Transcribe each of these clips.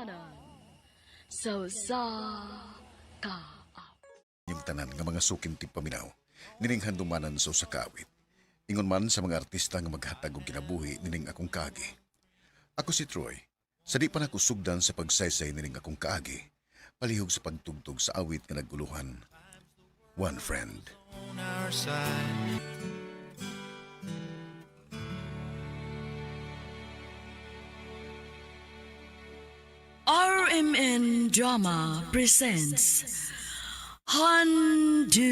Manan. So sa ka. Yung tanan nga mga sukim tigpaminaw, nining handumanan sa usa ka awit. Ingon man sa mga artista nga maghatag og kinabuhi nining akong kaagi. Ako si Troy. Sa di pa nako sugdan sa pagsaysay nining akong kaagi, palihog sa pagtugtog sa awit nga naguluhan. One Friend. On our side. RMN Drama presents Handu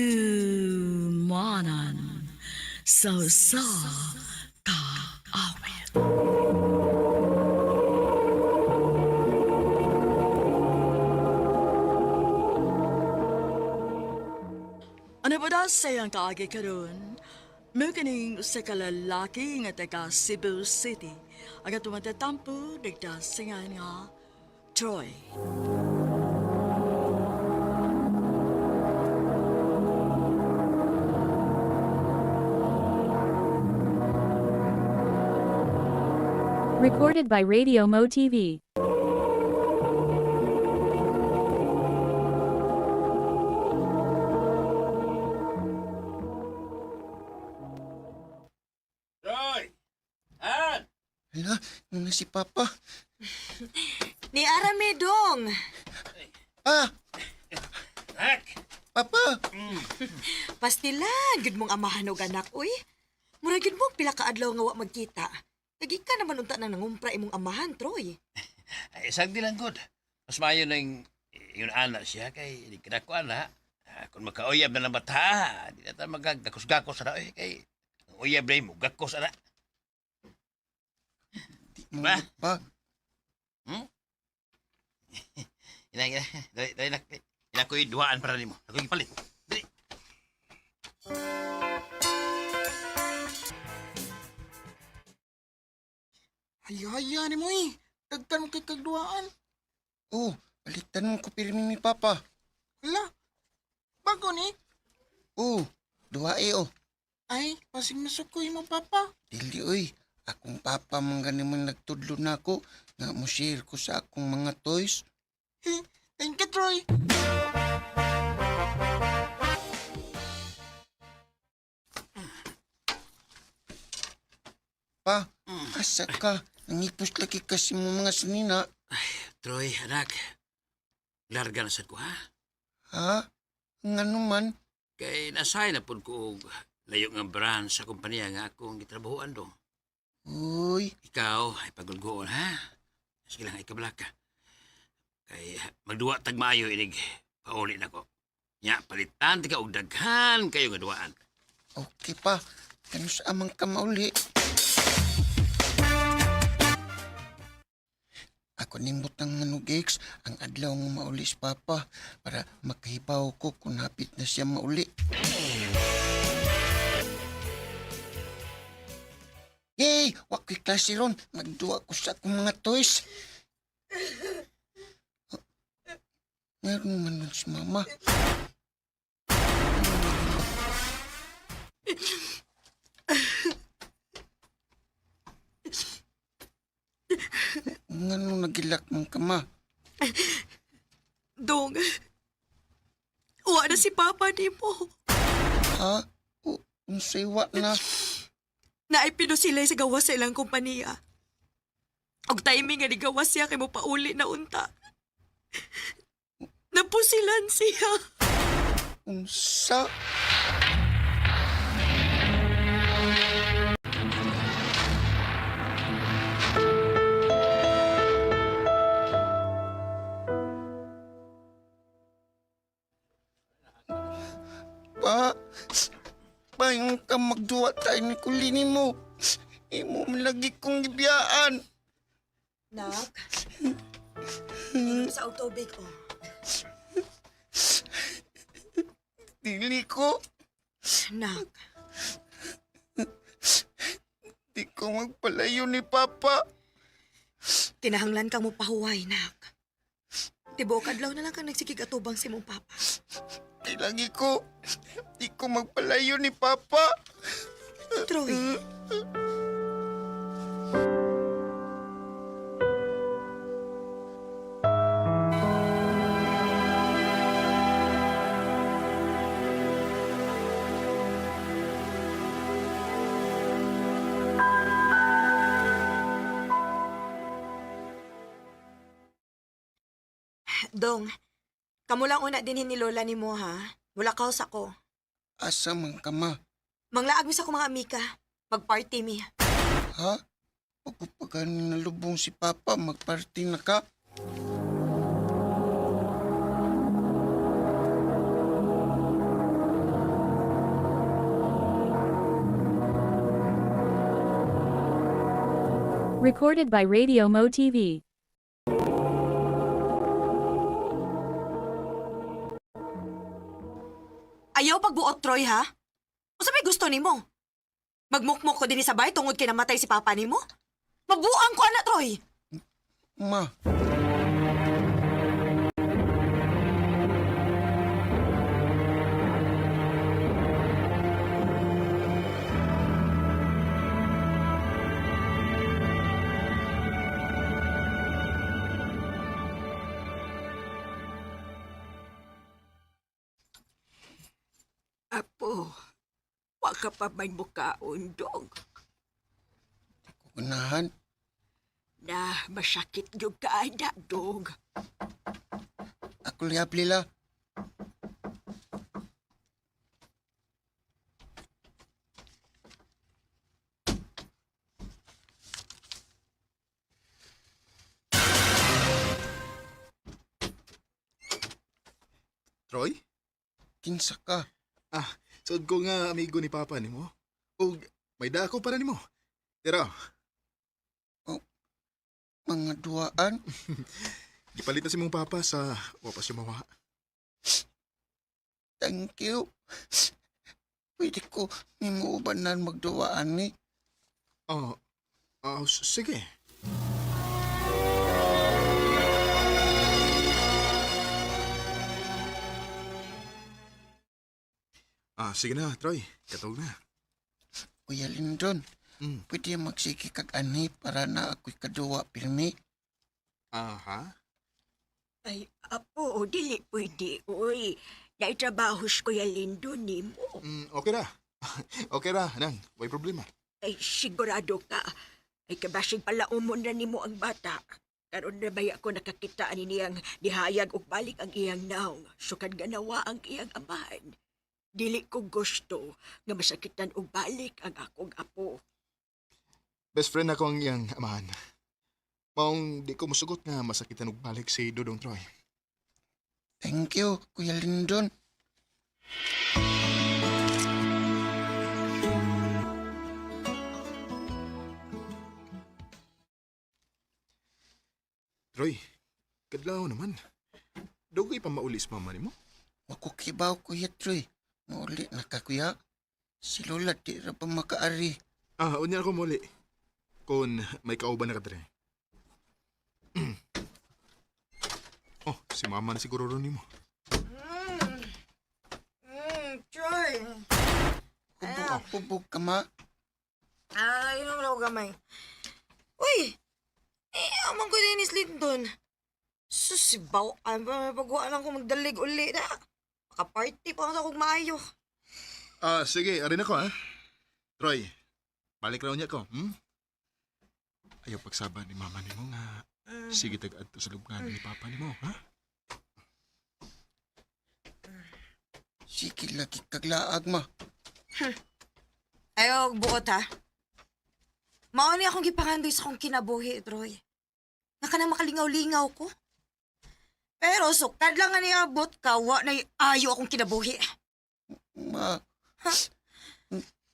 Manan. So sa ka awit. Ano ba daw sayang kaagi karon? May kaning usa ka lalaki nga taga Cebu City. Aga tumatatampo, nagdasingan nga Troy. Recorded by Radio Mo TV. Roy! An! Hala, nung si Papa. Ni Aramedong. Ah, Hak! Papa! Pastilan, gud mong amahan og anak, uy. Murag gud mo pila ka adlaw nga wa magkita. Lagi ka naman unta nang nangumpra imong amahan, Troy. Ay, isang di lang good. Mas mayo na yung anak siya kay di ka ko anak. Kung makauyab na ng bata, di na tayo magagakos-gakos na kay ang uyab na mo, gakos na. Ba? Pa, Ina, dali ko'y duhaan para nimo. Ako ipalit. Dali. Haya-haya ni mo eh. Dagkan mo kay kagduaan. oh, balitan mo ko pirmi ni Papa. Hala, bago ni. Oh, duwae oh. Ay, pasing nasukoy mo, Papa. Dili oy, akong Papa mong ganimang nagtudlo na ako nga mo share ko sa akong mga toys. Thank you, Troy. Pa, asa ka? Nangipos lagi kasi mo mga sinina. Troy, anak. Larga na sad ko, ha? Ha? Nga naman? Kay nasahay na po ko og layo nga brand sa kumpanya nga akong gitrabahoan do. Uy, Ikaw ay pagulgoon, ha? Sige lang, ikabala ka. Kay magduwa tag maayo inig pauli na ko. Nya, palitan ti ka og daghan kayo nga duwaan. okay pa. Kano sa amang ka mauli? Ako nimot ang manugigs ang adlaw nga mauli si Papa para makahibaw ko kung hapit na siya mauli. Yay! Wako'y klase ron. Magduwa ko sa akong mga toys. Meron man nun si Mama. Nga nung nagilak mong kama. Dong. Wa na si Papa ni mo. Ha? Unsay wa na. Naipino sila sa gawas sa ilang kompanya. Og timing nga ni gawas siya kay mo pauli na unta. Napusilan siya. Unsa? Pa, bayang ka magduwa tayo ni kulini mo. Imo man lagi kong ibiyaan. Nak. Sa autobik oh. Dili ko. Nak. Di ko magpalayo ni Papa. Kinahanglan ka mo pahuway, nak. Tibuok adlaw na lang kang nagsikig atubang si mong papa. Di lagi ko. Di ko magpalayo ni Papa. Troy. Dong, kamo lang una dinhin ni Lola ni mo ha. Wala ka sa ko. Asa man ka ma? Manglaag mi sa ko mga amika. Mag-party mi. Ha? Pagpapagan nalubong si Papa, magparty na ka? Recorded by Radio Mo TV. Ayaw pagbuot, Troy, ha? O sa may gusto ni mo? Magmukmok ko din sa bay tungod kay namatay si papa ni mo? Mabuang ko, anak, Troy! Ma, Apo, wa ka pa may mukaon, dog. kunahan. Na masakit yung kaada, dog. Ako lihap lila. Troy? Kinsa ka? Sod ko nga amigo ni Papa nimo. O may dako para nimo. Tira, Mga duaan? gipalit na si mong Papa sa wapas yung mawa. Thank you. Pwede ko nimuubanan magduaan ni. Oh, sige. Sige na, Troy. Katog na. Kuya Lindon, Mm. pwede magsiki kag ani para na ako'y kaduwa pirmi. Ha? Ay, apo, dili pwede, uy. Naitrabahos ko yung lindo ni mo. Okay na. Okay na, nang. May problema. Ay, sigurado ka. Ay, kabasig pala umon na ni mo ang bata. Karon na ba ako nakakita ni niyang dihayag og balik ang iyang naong. Sukad ganawa ang iyang amahan. Dili ko gusto nga masakitan og balik ang akong apo. Best friend ako ang iyang amahan. Maong di ko musugot nga masakitan og balik si Dodong Troy. Thank you, Kuya Lindon. Troy, kadlaw naman. Dugay pa maulis mama nimo. Wako kibaw, Kuya Troy. Mauli na ka, Kuya. Si Lola di ra pa makaari. Unya ako muli. Kung may kauban na ka dre. Oh, si mama na siguro ron nimo. Troy! Hubog ka, ma. Inom lang ako gamay. Uy! Amang ko din is Linton. Susibaw, may pagkuha lang ko magdalig uli na. Makaparty pa ako sa kong maayo. Sige, arin ako ha. Troy, balik raw niya ko, Ayaw pagsaba ni mama nimo nga. Sige tag-adto sa lubngan ni papa nimo, ha? Sige lagi kaglaag, ma. Ayaw, buot ha. Mauni akong gipangandoy sa kong kinabuhi, Troy. Nga ka na makalingaw-lingaw ko. Pero sukad lang nga niabot ka, wa na ayo akong kinabuhi. Ma,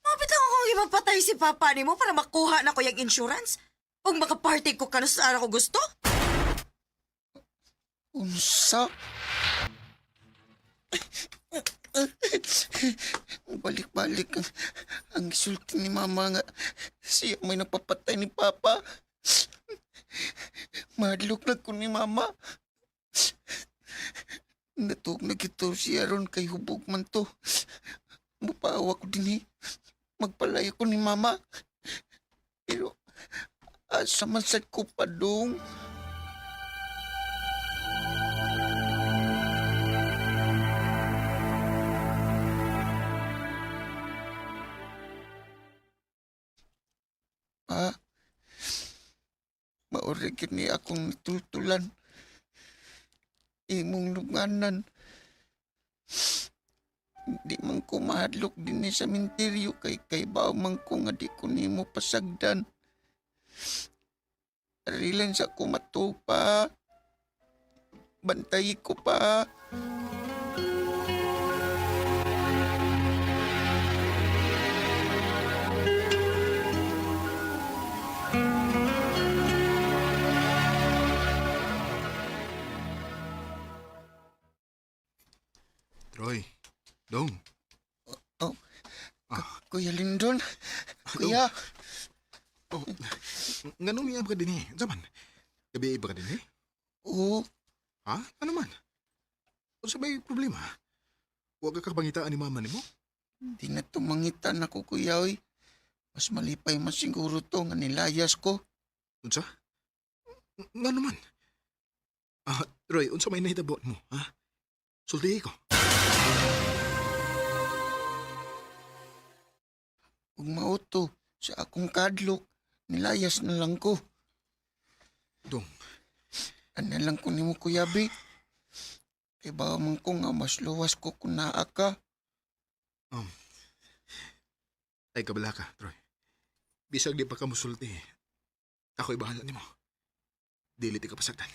Mabit lang akong ipapatay si papa ni mo para makuha na ko yung insurance. Kung makaparty ko ka na sa araw ko gusto. unsa? Balik-balik ang isulti ni Mama nga siya may napapatay ni Papa. Madlok na ko ni Mama. Natog na gito siya ron kay hubog man to. Mupawa ko din magpalaya ko ni Mama. Pero asa man sad ko pa dong. Pa, maorigin ni akong natultulan. imong lubnganan. Di man ko mahadlok din sa minteryo kay baw man ko nga di ko nimo pasagdan. Arilan sa ko matupa. Bantay ko pa. Troy, Dong. Kuya Lindon. Kuya. Oh, nganong niya ba ka din eh? Zaman, gabi ba ka din eh? Oo. Ha? Ano man? Kung sa may problema, huwag ka kabangitaan ni mama ni mo? Di na tumangitan ako kuya oy. Mas malipay man siguro to nga nilayas ko. Unsa? Nga naman. Troy, unsa may nahitabo mo, ha? Sulti ko. Ug mauto sa akong kadlok, nilayas na lang ko. Dong. Ano lang ko nimo kuya Bi. Kay ba man ko nga mas luwas ko kung naa ka. Ay kabala ka, Troy. Bisag di pa ka musulti. Ako'y bahala nimo. Dili di ka pasagdan.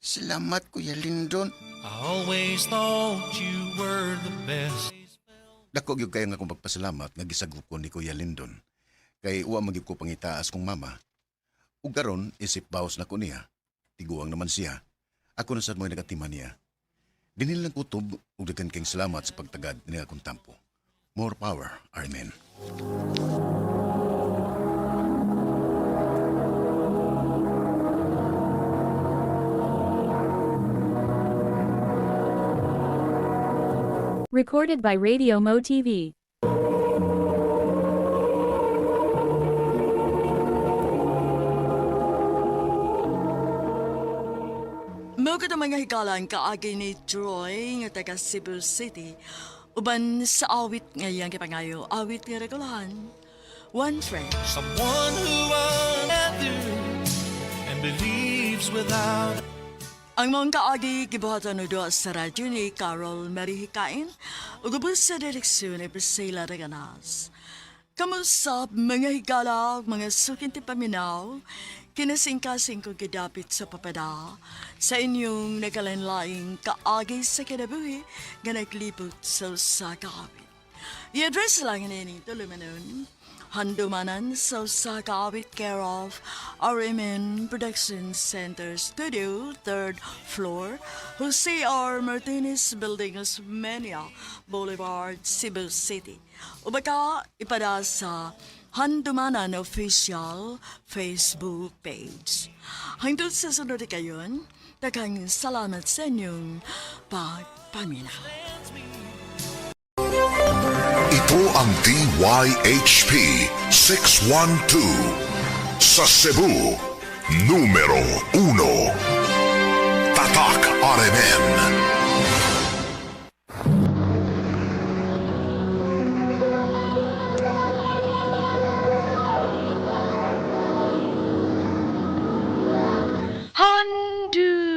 Salamat kuya Lindon. I always thought you were the best. Dako gyud kayo nga akong pagpasalamat nga gisagup ko ni Kuya Lindon. Kay uwa magyud ko pangitaas kong mama. Ug karon isip bawas na ko niya. Tiguang naman siya. Ako na sad mo nagatiman niya. Dinil lang kutob ug daghan kayong salamat sa pagtagad ni akong tampo. More power, Amen. Recorded by Radio Mo TV. Mo ka mga hikalang kaagi ni Troy nga taga Cebu City. Uban sa awit ngayang kipangayo, awit nga regulahan. One friend. Someone who gathers and believes without. Ang mga kaagi gibuhatan no doa sa radyo ni Carol Marihikain ug ubos sa direksyon ni Priscilla Reganas. Kamusta mga higala, mga sukinti paminaw, kinasingkasing kong gidapit sa papada sa inyong nagalanlaing kaagi sa kinabuhi nga naglibot sa usakawit. I-address lang ini tulumanon. Handumanan sa usakawit care of RMN Production Center Studio, 3rd floor, Jose R. Martinez Building, Osmeña Boulevard, Cebu City. O baka ipada sa Handumanan Official Facebook page. Hangtod sa sunod kayon, daghang salamat sa inyong pagpaminaw. Ito ang DYHP 612 sa Cebu, numero 1. Tatak RMN. Handumanan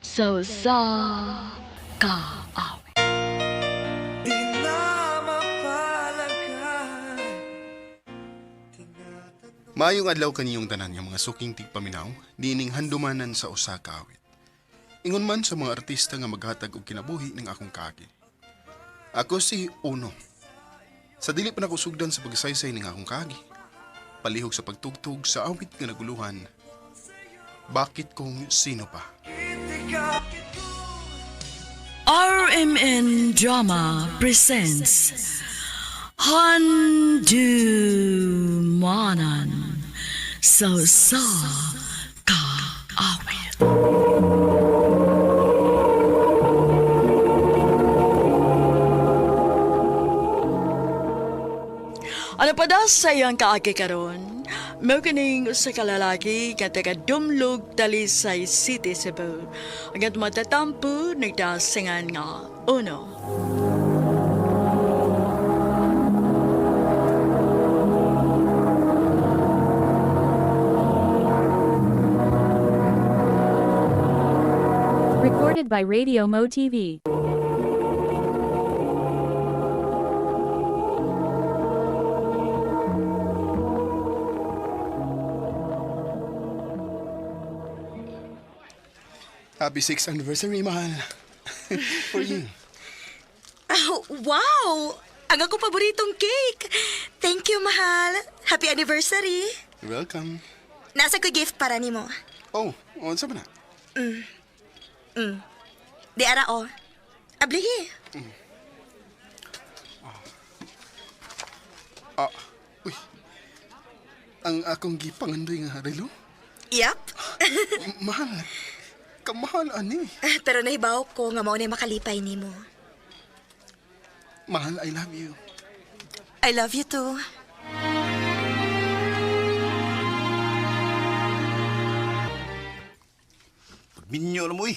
sa kaaw. Maayong adlaw kaniyong tanan nga mga suking tigpaminaw, diining handumanan sa usa ka awit. Ingon man sa mga artista nga maghatag og kinabuhi ning akong kaagi. Ako si Uno. Sa dili pa nako sugdan sa pagsaysay ning akong kaagi. Palihog sa pagtugtog sa awit nga naguluhan. Bakit kung sino pa? RMN Drama presents Handumanan sa kaawit. Ano pa daw sa iyang kaagi karon? Mao kining usa ka lalaki nga taga Dumlog, Talisay City, Cebu. Ang matatampo nagdasingan nga uno. Recorded by Radio Mo TV. Happy 6th anniversary, mahal. For you. Oh, wow! Ang ako paboritong cake. Thank you, mahal. Happy anniversary. You're welcome. Nasa ko gift para nimo. Oh, unsa ba na? Di ara o. Ablihi. Uy. Ang akong gipangandoy nga relo? Yep. Mahal. Kamahal, ani. Pero nahibaw ko nga mao na makalipay nimo. Mahal, I love you. I love you too. Minyo na mo eh.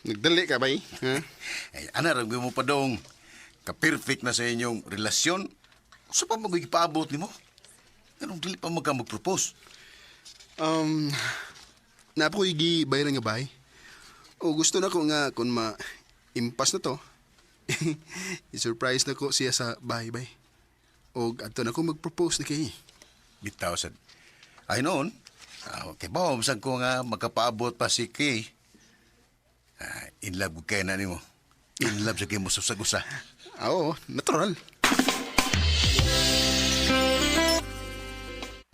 Nagdali ka ba Ha? Ay, anarag mo pa dong ka-perfect na sa inyong relasyon. Sa pa mag-ipaabot ni mo? Ganong dili pa mag-propose. Napo ko'y gibayaran nga bay. O gusto na ko nga kung ma-impas na to. I-surprise na ko siya sa bahay-bay. O ato na ko mag-propose na kay. Bitaw sad. Ay noon, kay ba umsag ko nga magkapaabot pa si Kay. In love kay na nimo. In love sa kay mo sa gusa. Oo, natural.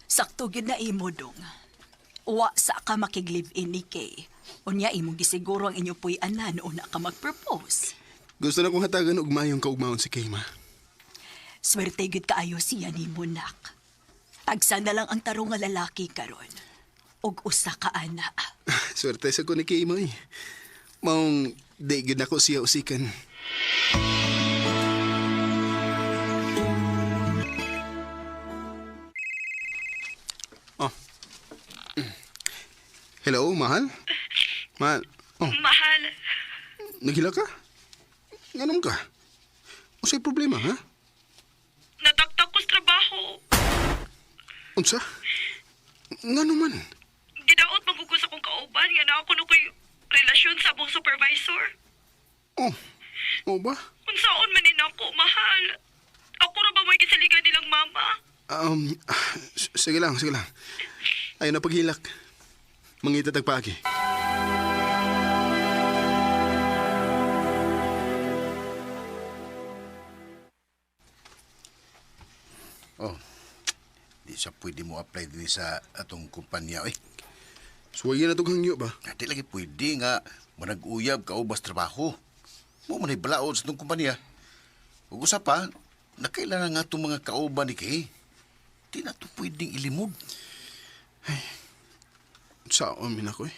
Sakto gyud na imo dong. Wa sa ka makig-live-in ni Kay. Unya imong gisiguro ang inyo puy anan una ka mag-propose. Gusto na kong hatagan og mayong kaugmaon si Kay, ma. Swerte gyud kaayo siya nimo nak. Tagsa na lang ang tarong nga lalaki karon. Og usa ka ana. Swerte sa ko ni Kay, ma. Maong di gyud nako siya usikan. Hello, mahal? Mahal? Oh, Mahal. naghila ka? Ganun ka? O sa'y problema, ha? Nataktak ko sa trabaho. Unsa? Nga naman. Gidaot magugus akong kauban nga na ako ko'y relasyon sa abong supervisor. Oh, o ba? Unsaon man din ako, mahal. Ako ra ba mo'y gisaligan nilang mama? Sige lang, sige lang. Ayaw na paghilak. Mangita tagpagi. Oh. Di sa pwede mo apply din sa atong kumpanya. Eh, Suwayan na itong hangyo ba? di lagi pwede nga manag-uyab ka ubas trabaho. Mo man balaod sa atong kumpanya. Ug usa pa, nakailangan nga itong mga kauban ni Kay. Di na ito pwedeng ilimod. Saan min ako eh.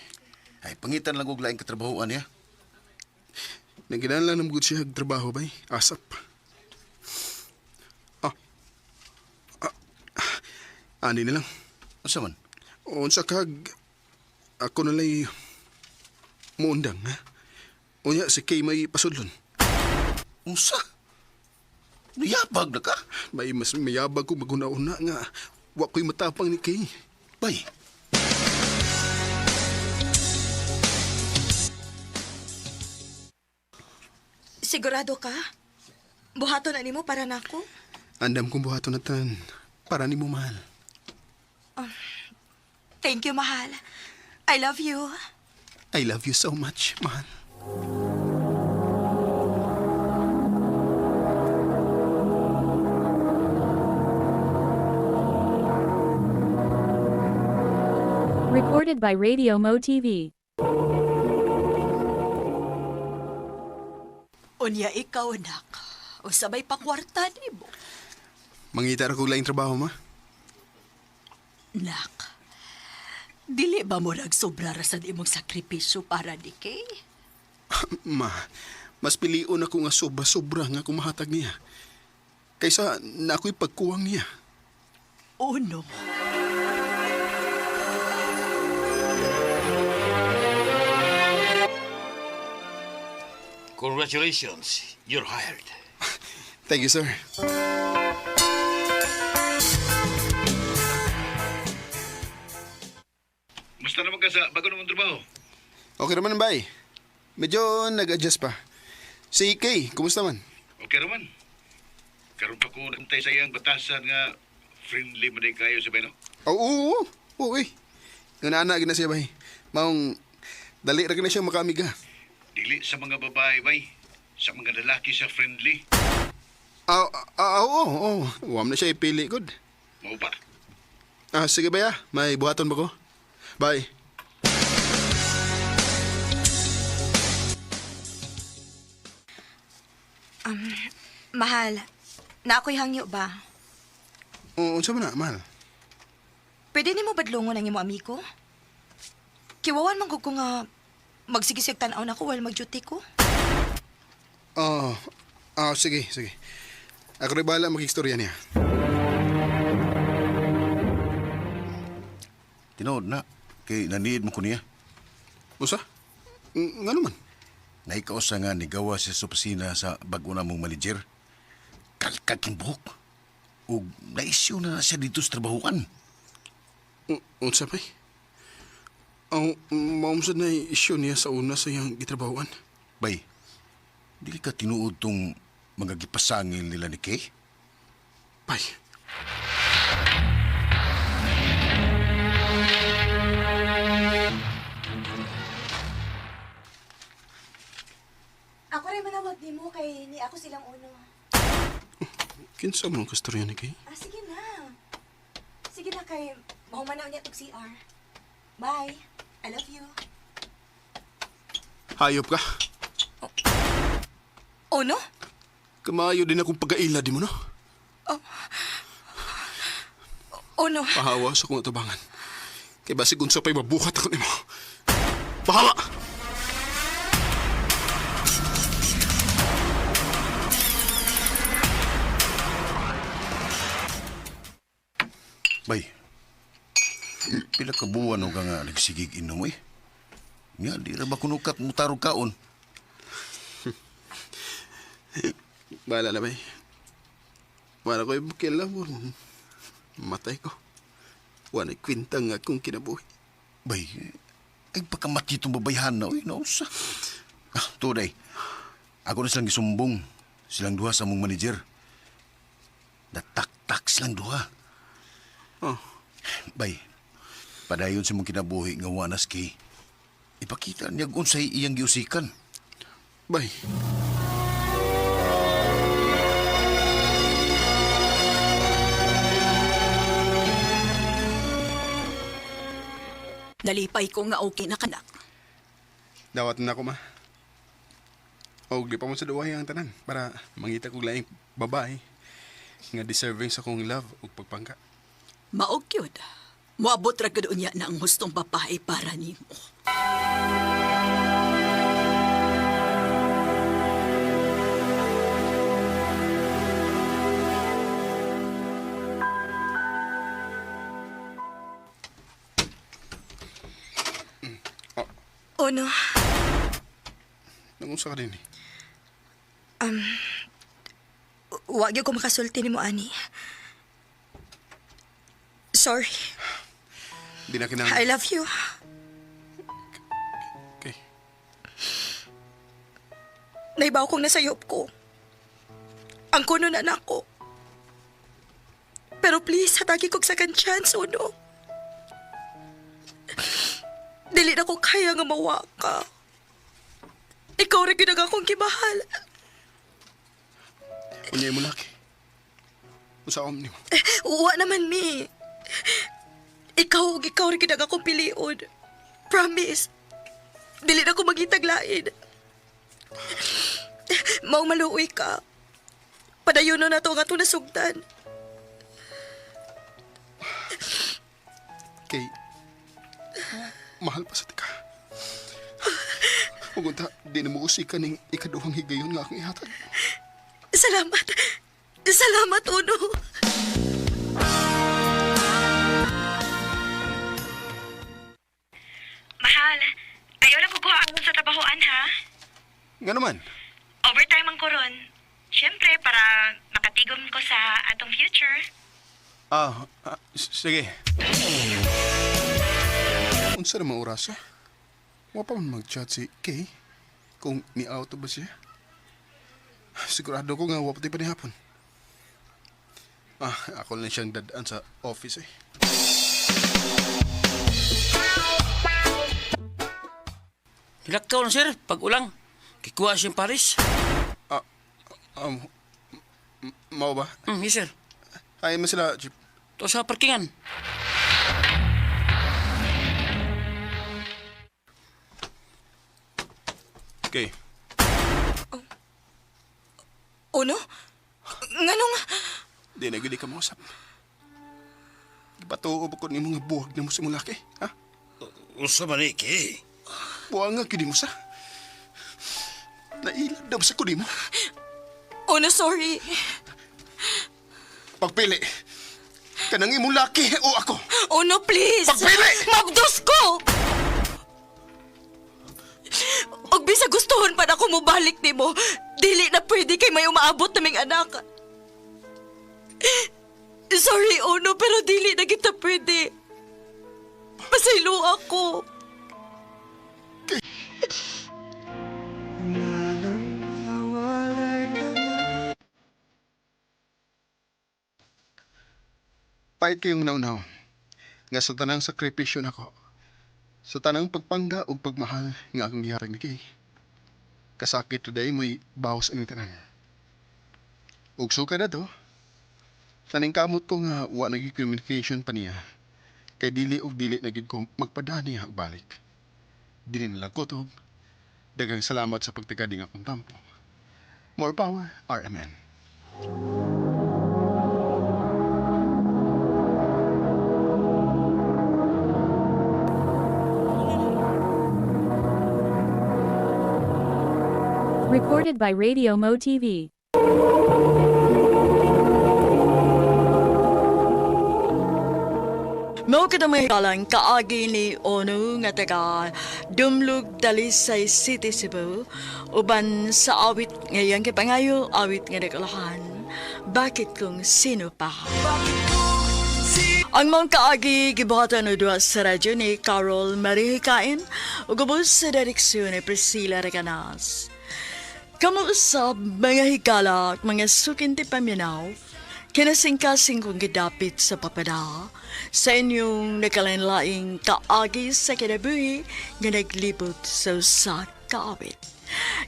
Ay, pangitan lang og laing katrabahoan niya. Nagkinahanglan ng good siya trabaho ba Asap. Ani na lang. Asa man? Unsa kag ako nalay muundang ha. Unya si Kay may pasudlon. Unsa? Niyabag na ka? May mas mayabag ko maguna-una nga wa ko'y matapang ni Kay. Bay, Sigurado ka? Buhato na nimo para nako? Andam kong buhato na tan para ni mo mahal. Thank you, mahal. I love you. I love you so much, mahal. Recorded by Radio Mo TV. Unya ikaw nak. O sabay pa kwarta nimo. Mangita ra ko laing trabaho, ma. Nak. Dili ba mo nagsobra ra sa imong sakripisyo para ni Kay? Ma, mas pilion ako nga sobra-sobra nga kumahatag niya. Kaysa na ako'y pagkuwang niya. O no. Congratulations, you're hired. Thank you, sir. Musta naman ka sa bago namang trabaho? Okay naman, bay. Medyo nag-adjust pa. Si Kay, kumusta man? Okay raman. Karon pa ko nakuntay sa iyang batasan nga friendly man din kayo sa no? Oo, eh. Nga na siya, bay. Maong, dali ra na siya makamiga. Dili sa mga babae bay, sa mga lalaki sa friendly. Oo. Huwag na siya ipili, good. Mao ba? Sige ba ya? May buhaton ba ko? Bye. Mahal, na ako'y hangyo ba? Unsa man na, mahal? Pwede ni mo badlongon ang imo amiko? Kiwawan man ko nga magsigisig tanaw na ko while mag-duty ko. Sige. Ako rin bahala mag-istorya niya. Tinood na, kay naniid mo ko niya. Usa? Nga naman. Naikaw sa nga nigawa siya sa opisina sa bago na mong manager. Kalkaking buhok. O naisyo na siya dito sa trabahuan. Unsa pa? Maumsad na isyo niya sa una sa iyang gitrabahuan. Bay, di ka tinuod tong mga gipasangil nila ni Kay? Bay. Ako rin manawag ni mo kay ni ako silang uno. Kinsa mo ang kastorya ni Kay? Sige na. Sige na kay mahumanaw niya tog CR. Bye. I love you. Hayop ka. Uno? Kamayo din akong pagkaila di mo, no? Uno? Pahawa sa kong atubangan. Kay basig unsa pa'y mabuhat ako nimo. Pahawa! Bay, pila ka buwan o ka nga nagsigig inom eh. Nga, di ra ba kunukat mo tarong kaon? Bahala na, bay. Wala ko'y bukila mo. Matay ko. Wala kwintang akong kinabuhi. Bay, ay pagkamati itong babayhan na, uy, nausa. Tunay, ako na silang isumbong. Silang duha sa mong manager. Natak-tak silang duha. Oh. Bay, padayon sa mong kinabuhi nga wanas kay ipakita niya kung sa'y iyang giusikan. Bay. Nalipay ko nga okay na kanak. Dawat na ako, ma. O, di pa mo sa duwahe ang tanan para mangita kong laing babae nga deserving sa kong love o pagpangka. Maog yun. Moabot ra gud unya na ang hustong babae para nimo. Uno? Nangunsa ka din eh. Wag yung ko makasulti ni mo, Ani. Sorry. Di na kinang... I love you. Okay. Naibaw kong nasayop ko. Ang kuno na nako. Pero please, hatagi kong second chance, Uno. Dili na ko kaya nga mawa ka. Ikaw rin ginaga kong kimahal. Unyay mo laki. Usaom ni mo. Uwa naman, mi. Ikaw rin ginaga kong piliun. Promise. Dili na ko magitaglain. Maong maluoy ka. Padayon na to nga ito nasugdan. Kay... Mahal pa sa tika. Huwag di na mo usikan ng ikaduhang higayon nga akong ihatag. Salamat. Salamat, Uno. Mahal, ayaw na kukuha ako sa trabahoan, ha? Nga naman. Overtime ang koron. Siyempre, para makatigom ko sa atong future. Sige. Unsa na maurasa? Wa pa man mag-chat si Kay kung ni-auto ba siya. Sigurado ko nga wa pati pa ni hapon. Ako lang siyang dadaan sa office eh. Hilakaw na, sir. Pag-ulang. Kikuha siyang Paris. Mao ba? Yes, sir. Hay man sila, Chip. To sa parkingan. Kay, Uno? Nganong... di na gudi ka mausap. Gipatuo ba ko ni mga buwag na mo si mulaki, ha? Usa man ni, Kay. Buwag nga gudi mo sa. Nailad daw sa kudi mo. Uno, sorry. Pagpili. Kanang imong laki o ako. Uno, please. Pagpili! Mabdos ko! Og bisa gustuhon pa na ako mobalik ni mo, dili na pwede kay may umaabot naming anak. Sorry, Uno, pero dili na kita pwede. Pasaylo ako. Pahit kayong naunaw. Nga sa tanang sakripisyo nako. Sa tanang pagpangga o pagmahal nga akong gihatag ni Kay. Kasakit today mo'y bawas ang tanan. Ug suka na to. Taning kamot ko nga wa naging communication pa niya. Kay dili og dili naging ko magpadani ang balik. Dili nilang kutob. Dagang salamat sa pagtigading akong tampo. More power, RMN. Recorded by Radio Mo TV. Mo kita may kalang kaagi ni Ono nga taga Dumlug Dalisay City, Cebu. Uban sa awit ngayang kipangayo, awit nga nakalahan. Bakit kung sino pa? Ang mga kaagi gibuhatan o duwa sa radyo ni Carol Marie Hikain o gabos sa direksyon ni Priscilla Reganas. Kamuusap mga higala at mga sukinti paminaw, kinasingkasing kong gidapit sa papada sa inyong nakalanlaing kaagi sa kinabuhi nga naglibot sa usak kaawit.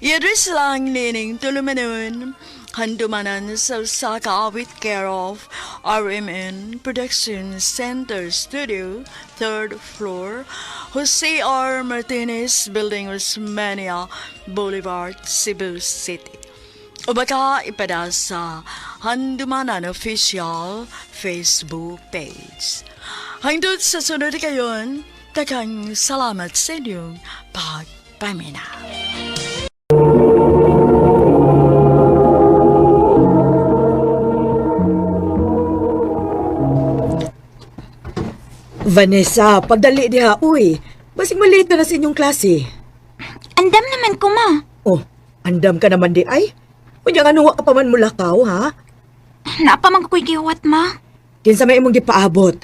I-address lang nining tulumanon, handumanan sa usak kaawit care of RMN Production Center Studio, 3rd floor, Jose R. Martinez Building, Osmania Boulevard, Cebu City. O baka ipada sa Handumanan Official Facebook page. Hangtod sa sunod kayon, takang salamat sa inyong pagpamina. Vanessa, pagdali diha, uy. Basig maliit na sa inyong klase. Andam naman ko, ma. Oh, andam ka naman di ay. Kunya nga nuwa ka pa man mulakaw, ha? Naapamang ko'y giwat, ma. Kinsa may imong gipaabot.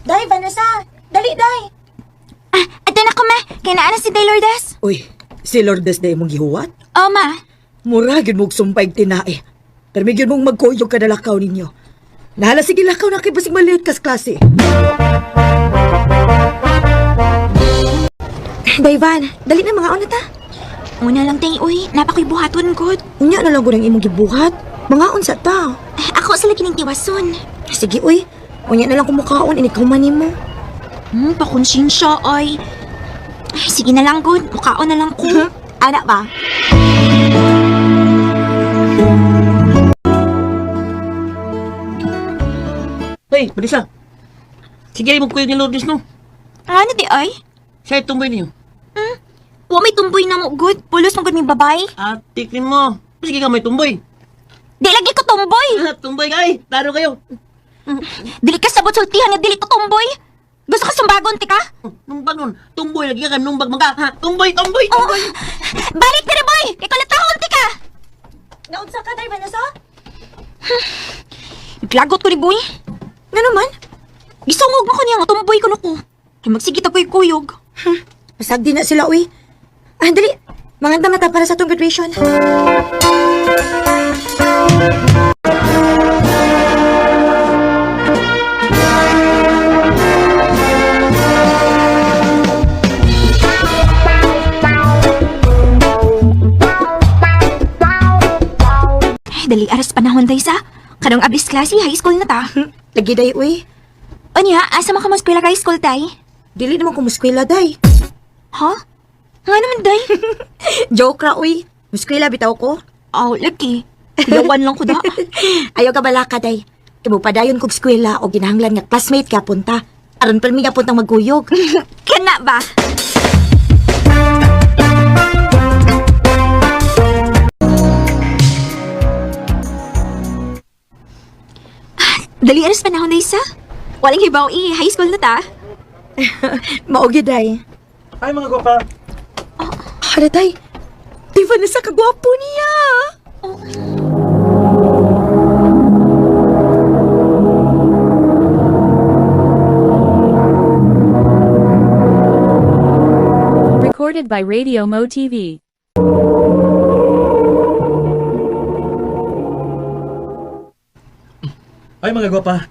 Day, Vanessa. Dali, day. Ito na ko, ma. Kaya naana si Day Lourdes. Uy, si Lourdes na imong gihuwat? Oo, ma. Muragin mong sumpay tinae. Permigyon mong magkuyog ka na lakaw ninyo. Nahala sige lakaw na kay basig maliit kas klase. Dayvan, dali na mga ta. Una lang tayo, uy. Napakoy buhaton, good. Unya na lang ko ng imong gibuhat. Mga unsa ta. Ako sa lagi ng tiwason. Sige, uy. Unya na lang kumukaon, inikaw mo. Pakonsensya, ay. Sige na lang, good. Mukaon na lang ko. Anak ba? Hey, Marisa. Sige rin magkuyog ni Lourdes, no? Ano di, ay? Siya tumboy niyo. Huwag may tumboy na mo, good. Pulos mo, good, may babay. Tikin mo. Sige ka may tumboy. Di lagi ko tumboy. Tumboy ka eh. Taro kayo. Dili ka sabot sultihan nga dili ko tumboy. Gusto ka sumbagon, tika? Numbag nun. Tumboy lagi ka numbag mga. Ha? Tumboy, tumboy, tumboy. Balik na boy. Ikaw na tahon, tika. Naunsa ka, Day Vanessa? Naglagot ko ni boy. Nga naman? Gisungog mo ko niya nga tumboy ko na ko. Kaya magsigit ako'y kuyog. Pasagdi na sila, uy. Ah, dali. Mangandam na ta para sa atong graduation. Dali, aras panahon day sa. Kanong abis klase, high school na ta. Lagi day, uy. Onya, asa man ka mas pila ka high school, tay? Dili naman ko muskwela, day. Ha? Nga naman, day? Joke ra, uy. Muskwela, bitaw ko. Oh, lagi. Yawan lang ko da. Ayaw ka bala ka, day. Kimupadayon kog skwela o ginahanglan nga classmate ka punta. Aron pa mi nga puntang maguyog. Kana ba? Dali, aras panahon day sa. Walang hibaw high school na ta. Maogi, day. Ay, mga gwapa. Hara, day. Di ba na sa kagwapo niya? Recorded by Radio Mo TV. Ay, mga gwapa.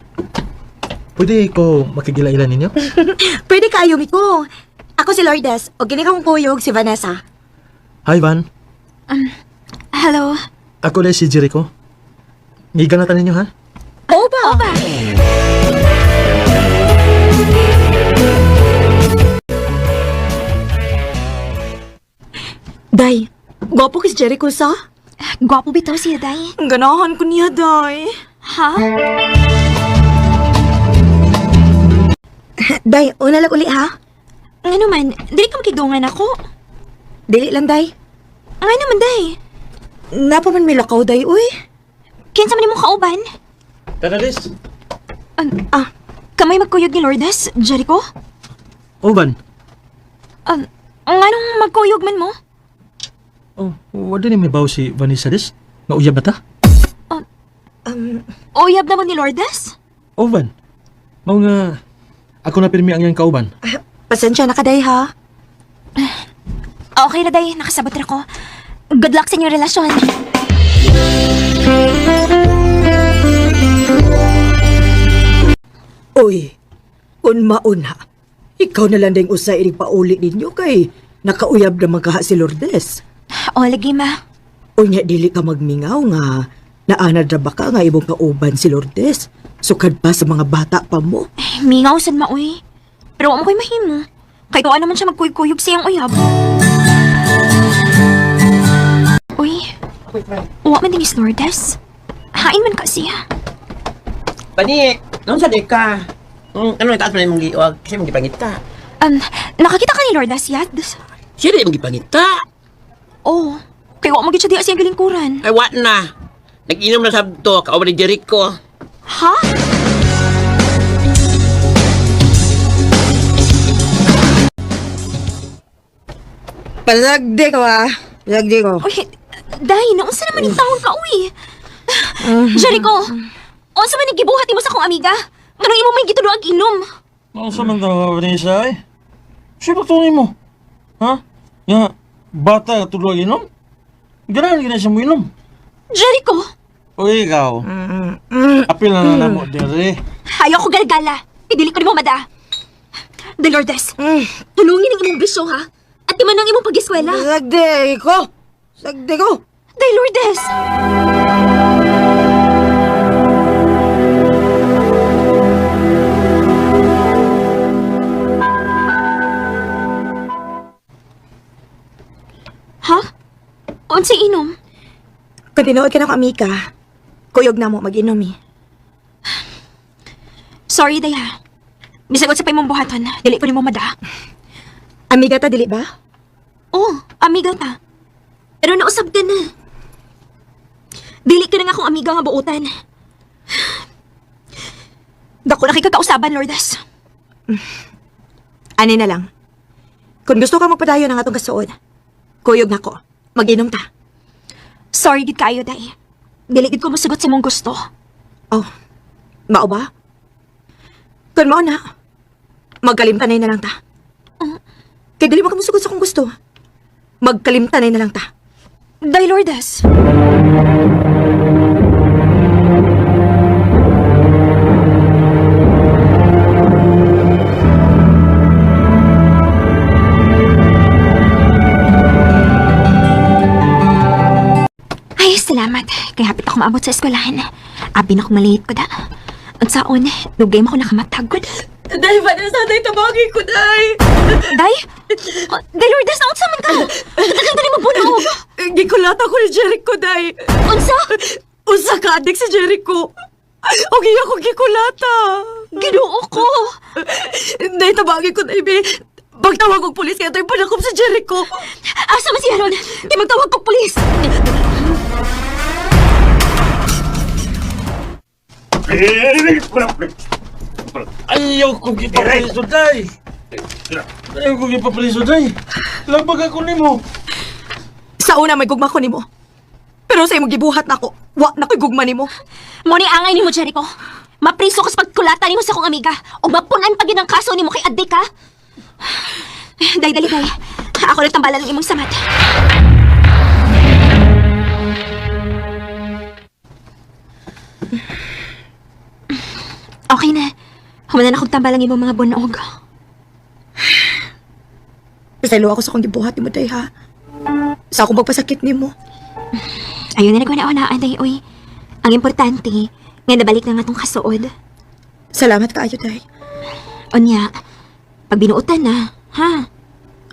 Pwede ko makigilailan ninyo? Pwede ka, Ayumi ko. Ako si Lourdes, o gini kong kuyog si Vanessa. Hi, Van. Hello. Ako na si Jericho. Giganatan ninyo, ha? Oba! Oba! Day, gwapo kis Jericho sa? Gwapo bitaw siya, day. Ganahan ko niya, Day. Ha? Day, una lang uli, ha? Nga naman, dili ka makigungan ako. Dili lang, Day. Nga naman, day. Napaman may lakaw, Day, uy. Kinsa man imong kauban? Tanalis. Kamay magkuyog ni Lourdes, Jericho? Oh, Van. Nga nung magkuyog man mo? Oh, wala ni may baw si Vanessa Des. Nauyab na ta? Uyab na mo ni Lourdes? Oh, Van. Mao nga, ako na pirmi ang iyang kauban. Pasensya na ka, Day, ha? Okay na, day. Nakasabot na ako. Good luck sa inyong relasyon. Uy, kung mauna, ikaw na lang ding usay ining pauli ninyo kay nakauyab naman kaha si Lourdes. O, lagi, ma. Unya, dili ka magmingaw nga. Naanad na baka nga ibong kauban si Lourdes. Sukad pa sa mga bata pa mo. Mingaw sad mauy. Pero wa mo ko'y mahimo. Kay tuwa naman siya magkuyog-kuyog siyang uyab. Uy, wa man din is Lourdes. Hain man ka siya. Panik! Nung sa ka? Ano yung taas mo na yung giwag? Kasi mong gipangit ka. Nakakita ka ni Lourdes, Yad? Siya rin mong gipangit ka? Oo. Kay wa magid siya di siyang galingkuran. Ay, what na? Nag-inom na sabto, kauban ni Jericho. Ha? Palagdi ko, ha? Palagdi ko. Uy, day, naunsa naman yung taon ka, uy. Jericho, unsa man nagibuhat mo sa akong amiga? Nganong imo may gitulo ag inom? Ano sa man daw, Vanessa, eh? Siya ba tunay mo? Ha? Ya, bata tulog inom? Ganahan gina siya mo inom. Jericho! O ikaw, apil na mo dere. Ayaw ko galgala. Idili ko ni mo mada. De Lourdes, tulungin ang imong bisyo, ha? At iman ang imong pag-eskwela. Sagdi ko! Sagdi ko! De Lourdes! Ha? Unsay inom? Kung tinuod ka na ko, Amika, kuyog na mo mag-inom, eh. Sorry, Daya. Bisagot sa pa imong buhaton, dili ko ni mo mada. Amiga ta, dili ba? Oh, amiga ta. Pero nausab ka na. Dili ka na nga akong amiga nga buutan. Dako na kay kakausaban, Lourdes. Ani na lang. Kung gusto ka magpadayon ng atong kasuod, kuyog na ko. Mag-inom ta. Sorry gid kayo, Day. Dili gid ko masugot sa imong gusto. Oh, mao ba? Kung mao na, magkalimtanay na lang ta. Kay dili makamusugod sa kong gusto. Magkalimtanay na lang ta. Day Lourdes. Ay, salamat. Kaya hapit ako maabot sa eskwelahan. Abi na kung malihit ko da. Ang saon, lugay mo ako nakamatagod. Day, Vanessa, day, tabagi ko, day. Day? Oh, Day Lourdes, naunsa man ka? Tagal ka rin magbunog. Gikulata ko ni Jericho, day. Unsa? Unsa ka, adik si Jericho. Okay ako gikulata. Ginoo ko. Day, tabagi ko, day, be. Pagtawag kong pulis, kaya tayo panakop sa Jericho. Asa man si Aaron? Di magtawag kong pulis. Ayaw ko gipapriso, day! Ayaw ko gipapriso, day! Labag ako nimo! Sa una, may gugma ko nimo. Pero sa imong gibuhat na ako, wa na ko'y gugma nimo. Mo ni angay nimo, Jericho. Mapriso ka sa pagkulata nimo sa akong amiga. O mapunan pa gyud ang kaso nimo kay adik ka. Day, dali, day. Ako na tambalan ng imong samat. Okay na. Huwag na akong tambalang imong mga bunog. Pasaylo ako sa kong gibuhat nimo, day, ha? Sa akong pagpasakit nimo. Ayun na nagwana-unaan, day, oy. Ang importante, nga nabalik na nga tong kasuod. Salamat kaayo, day. Onya, pag binuutan na, ha?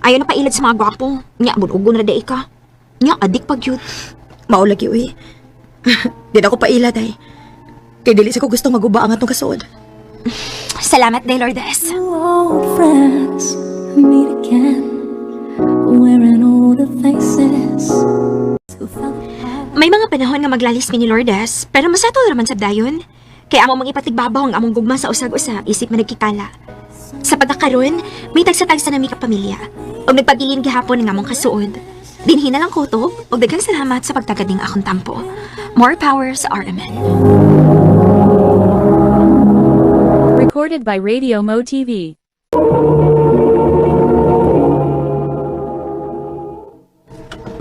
Ayaw na pailad sa mga gwapo. Nya, bunugon na day ka. Nya, adik pag yun. Maulagi, uy. Di na ako paila, day. Kay dili sa ko gusto maguba ang atong kasuod. Salamat, day, Lourdes. Old friends meet again, wearing all the faces who felt May mga panahon nga maglalis mi ni Lourdes, pero masatol raman sa dayon. Kaya amo mga ipatigbabaw ang among gugma sa usag-usa, isip man nagkikala. Sa pagkakaroon, may tagsa-tagsa na mi kapamilya, o nagpabilin gihapon ng among kasuod. Dinhi na lang kutob, o daghang salamat sa pagtagad ning akong tampo. More power sa RMN. Recorded by Radio Mo TV.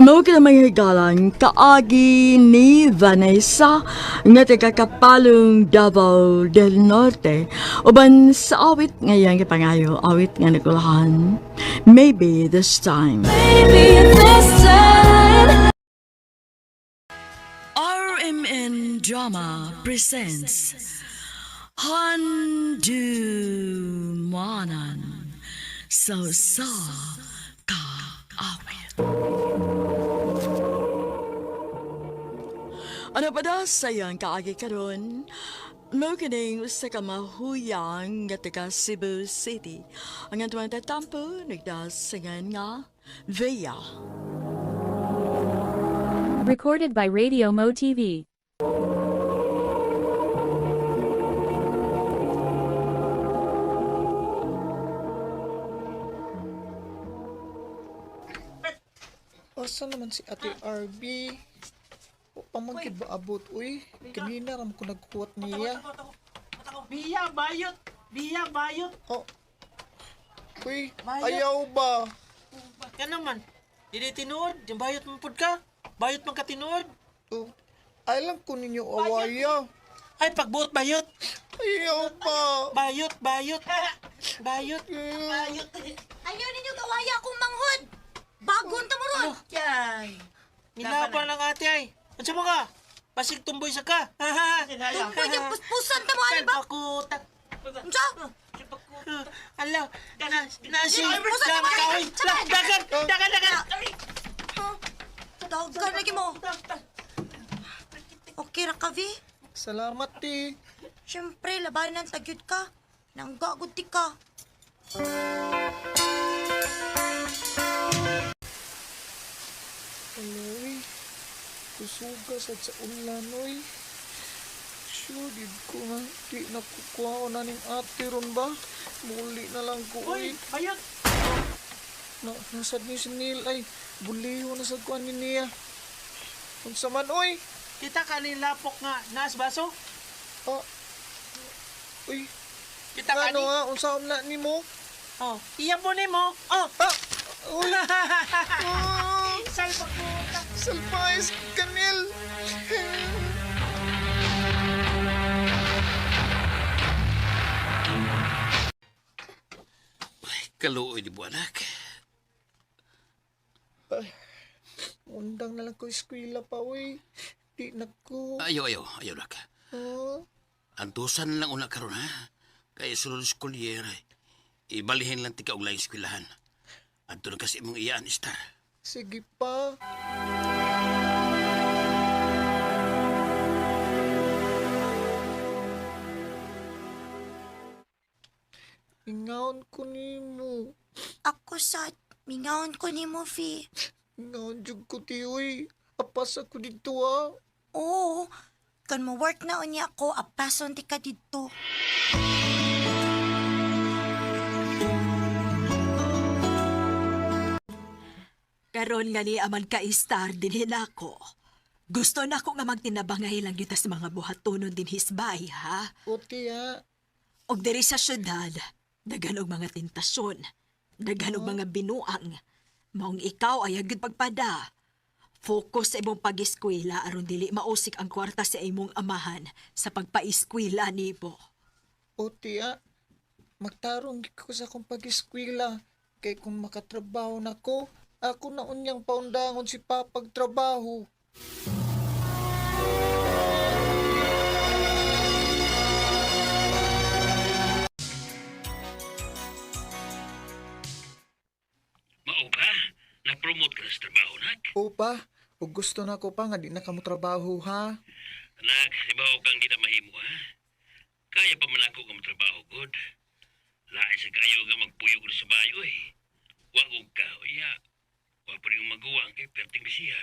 Mao ka mga higalan kaagi ni Vanessa nga taga Kapalong, Davao del Norte uban sa awit ngayang ipangayo awit nga nagulahan Maybe This Time. RMN Drama presents Handumanan So Ka Awit. Ano ba daw sayang kaagi karon? Mao kining usa ka mahuyang nga taga Cebu City. Ang atuang tatampo nagdasingan nga Vea. Recorded by Radio Mo TV. Asa naman si Ate RB? O pamangkid ba abot, uy? Kanina ram ko nagkuwat niya. Biya, bayot! Biya, bayot! Oh. Uy, ayaw ba? Ka naman, hindi tinuod. Yung bayot mo pud ka. Bayot man ka tinuod. Oh. Ay lang ko ninyo awaya. Ay, pagbuot bayot. Ayaw ba? Bayot, bayot. Bayot. Bayot. Ayaw ninyo kawaya akong manghod! Bagon ta mo ron! Yan. Nilaban lang ate ay. Ano sa mga? Basig tumboy sa ka. Tumboy niyang puspusan ta mo, ano ba? Pakutak. Unsa? Ala, nasi. Puspusan ta mo, Dagan, dagan, dagan, dagan. Dagan lagi mo. Okay ra ka, Vi? Salamat, ti. Siyempre, labanan ng tagyod ka. Nanggagod ti ka. Aloy, kusuga sa ulan, uy. Sure, did ko nga. Di nakukuha ko na ning ate ron ba? Muli na lang ko, uy. Bayot. Nasad ni si Neil, ay. Buliho na sa kuha ni Nia. Kung saman, uy. Kita ka ni lapok nga nas baso? Ah. Uy. Kita ka Ano ni? nga, unsaon na ni mo? Oh, iya mo ni mo. Oh, Ah! Uy! Salpais, Kanel! Kaluoy di mo, anak. Undang na lang ko eskwela pa, uy. Di na ko. Ayaw, nak. Oh, Antusan lang una karon ha. Kaya sulod eskulyera. Ibalihin lang tika og laing eskwelahan. Adto na kasi imong iyaan, Star. sige pa. Ingawon ko nimo. Ako sad, mingawon ko ni mo, Fi. Ingawon jud ko ti, uy. Apas ako dito, ah. Oo, kan mo work na unya ako, apason ti ka dito. Karon nga ni aman ka Star dinhin ako. Gusto na ko nga magtinabangay lang yuta sa mga buhatonon din hisbay, ha? Puti, ah. Og diri sa syudad, daghan og mga tentasyon, daghan og mga binuang. Maong ikaw ay agad pagpada. Focus sa imong pag-eskwela aron dili mausik ang kwarta sa imong amahan sa pagpa-eskwela nibo. Puti, ah. Magtarong ko sa akong pag-eskwela. Kay kung makatrabaho na ko, ako na unyang paundangon si Papag trabaho. Mao ba? Na-promote ka na sa trabaho, nak? Opa, ug gusto na ko pa nga di na kamo trabaho, ha? Nak, ibaw kang di na mahimo, ha? Kaya pa man ako ka matrabaho, good. Lain sa kayo nga magpuyog sa bayo, eh. Wagog ka, ya. Wag pa rin magawa kay perting bisiya.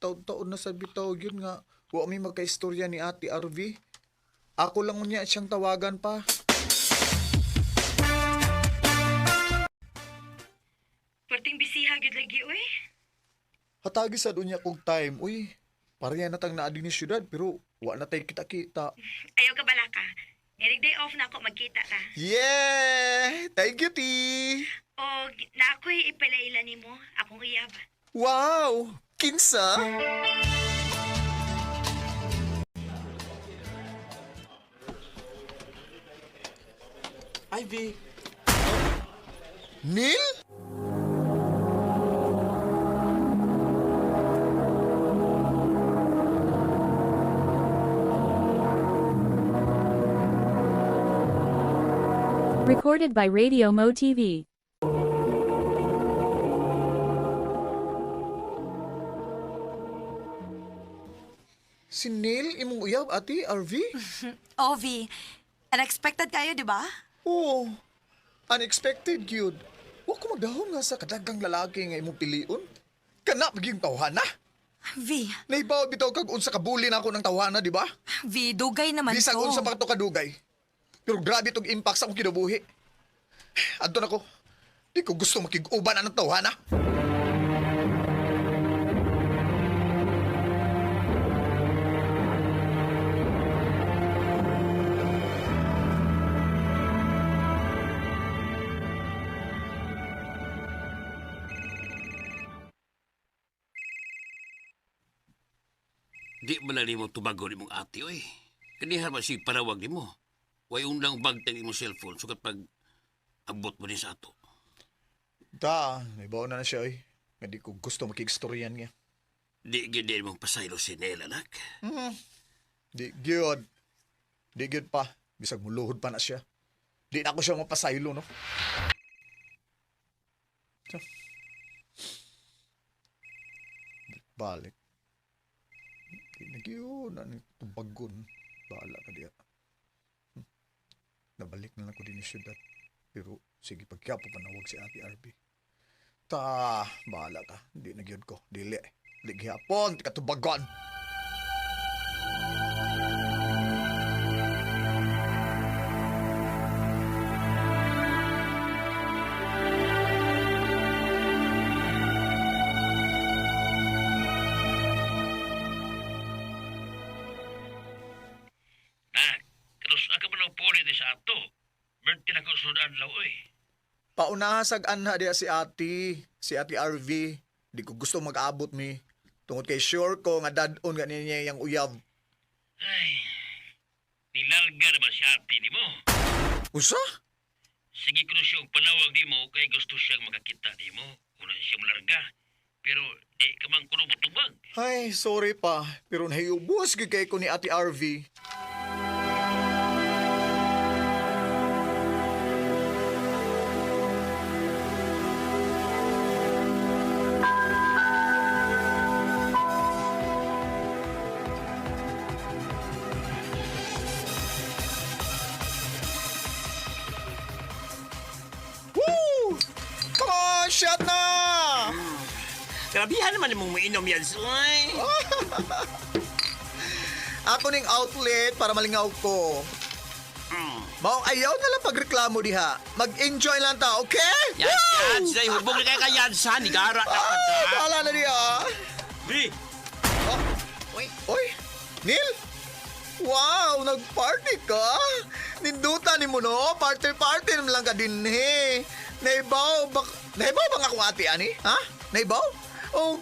Taon-taon na sa bitaw yun nga. Wa may magkaistorya ni Ate RV. Ako lang unya siyang tawagan pa. Perting bisiha gid lagi, uy. Hatagi sa dunya kong time, uy. Pareha na tang naadi ni syudad pero wa na tayo kita-kita. Ayaw ka bala ka. Every day off na ako magkita ta. Yeah! Thank you, T! O, na ako'y ipalaila ni mo, akong iyab. Wow! Kinsa? Ivy. Neil? Recorded by Radio Mo TV. Si Neil, imong uyab, Ate RV? Ovi, unexpected kayo, di ba? Oo. Unexpected, yun. Wa ko magdahon nga sa kadagang lalaki nga imong piliun. Kana maging tawhana. V, Naibaw bitaw kag unsa kabuli na ako ng tawhana, di ba? V, dugay naman Bisag ko. unsa pa to kadugay. Pero grabe tong impact sa akong kinabuhi. Adto na ko. Di ko gusto makig-uban ang tawhana. Di man na mo tubago ni mong ate, oy. Kanihan man si parawag ni mo. Way undang bagtang imong cellphone sukat pag abot mo din sa ato. Da, naibaw na siya, oy. Nga di ko gusto makig-storyan niya. Di gindi mong pasaylo si Nel, anak. Di gyud. Di gyud pa. Bisag muluhod pa na siya. Di na ako siya mapasaylo, no? Tiyo. Balik. Di na gyud. Ano tubagon. Bahala ka diya. Nabalik na lang ko din yung syudad. Pero sige, pagkyapo panawag si Ate RB. Bahala ka. Di na gyud ko. Dili. Lighihapon, di ka tubagon. Nak, terus ako man ang puli di sa ato. Birthday na ko sunod adlaw, oy. Paunahasag anha diya si ate RV. Di ko gusto mag-abot mi. Tungod kay sure ko nga dadon nga niya yung uyab. Ay, nilalga na ba si ate ni mo? Usa? Sige ko na siyang panawag ni mo kay gusto siyang makakita ni mo. Una siyang larga. Pero di ka man kuno mo tubag. Ay, sorry pa. Pero nahiyubos gid kay ko ni ate RV. Woo! Come on, shot na! Grabihan naman mong mainom yan, Soy. Ako ning outlet para malingaw ko. Maong ayaw na lang pagreklamo diha. Mag-enjoy lang ta, okay? Yan, Soy. Hubog na kayo kaya sa nigara na ka ta. Bahala na diha. Di. Oy, Neil? Wow, nag-party ka? Ninduta ni mo no? Party naman lang ka din eh. Naibaw bang ako ate ani? Ha? Naibaw? O,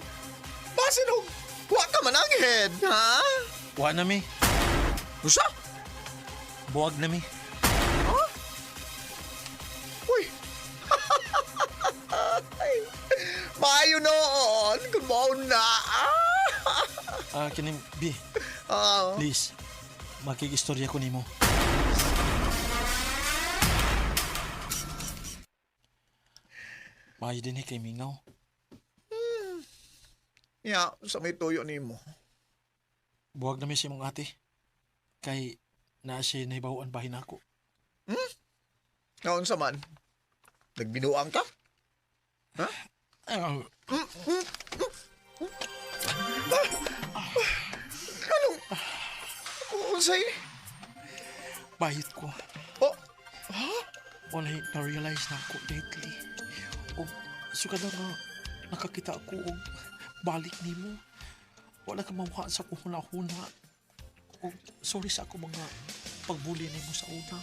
basin o, wa ka man ang head, ha? Wa na mi. Gusto? Buwag na mi. Huh? Uy. Maayo noon. Kung mo na. Kining, B, please, makikistorya ko nimo. Maayo din kay Mingaw. Ya, sa may tuyo ni mo. Buwag na mi si mong ate. Kay naa siya naibawaan bahin ako. Ngaon sa man? Nagbinuang ka? Ha? Anong? Unsay? Bahit ko. Oh, ha? Walay na-realize na ako lately. O, sugad na nakakita ako og balik nimo. Wala ka mawaan sa kuhuna-huna. O, sorry sa ako mga pagbuli nimo sa una.